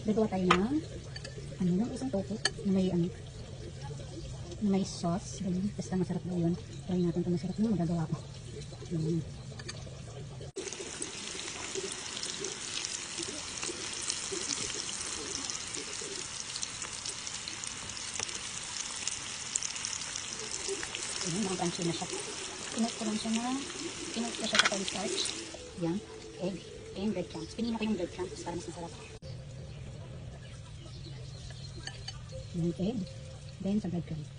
Gagawa tayo ng ano, yung isang tofu na may ano, na may sauce. Ganyan. Basta masarap daw yun. Try natin kung masarap yun. Magagawa ko. Ganyan. Ayan, mga crunchy na siya. Pinot ko lang siya sa cornstarch. Yan, egg, and breadcrumbs. Pinino ko yung breadcrumbs para mas masarap. Yung egg, then sa breadcrumbs.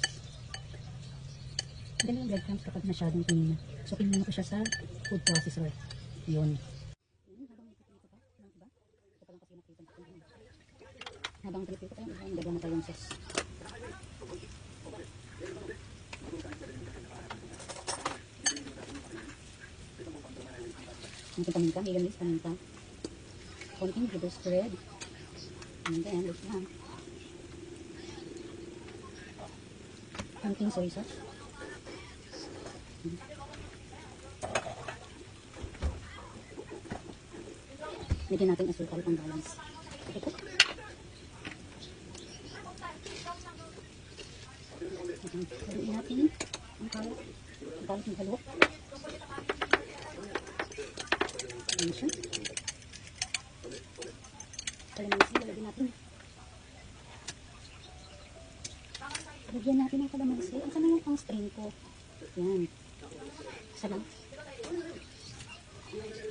Dali yung breadcrumbs kapag masyadong pinino. So, pinino ko siya sa food processor. Yun. Habang pinipito ko yung iba, nagagawa na tayo yung sauce. Yung paminta, may gamis paminta. Konting sugar spread. And then, look na. Konting soy sauce. Lagyan natin asukal pang balance. Okay. Lagyan natin ang kalat. Ang kalat ng halok. Ayan siya. Kalamansi, lagyan natin. Lagyan natin ang kalamansi. Ang sana yung pang strain ko. Yan. Isa lang.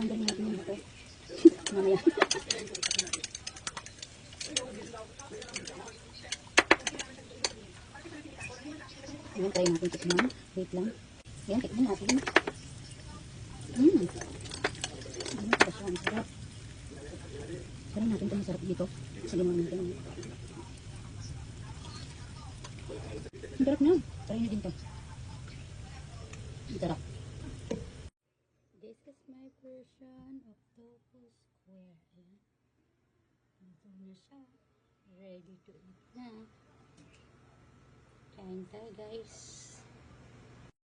Tanggalin natin yung buto. Mamaya. Ayan, try natin tikman. Wait lang. Ayan, tikman natin. Ayan pa siya. Ang sarap. Try natin kung masarap dito. Sige mo natin. Ang sarap na. Try na din to. Ang sarap. This is my version of tofu square. Ayan. Ito na siya. Ready to eat na. Kain tayo guys.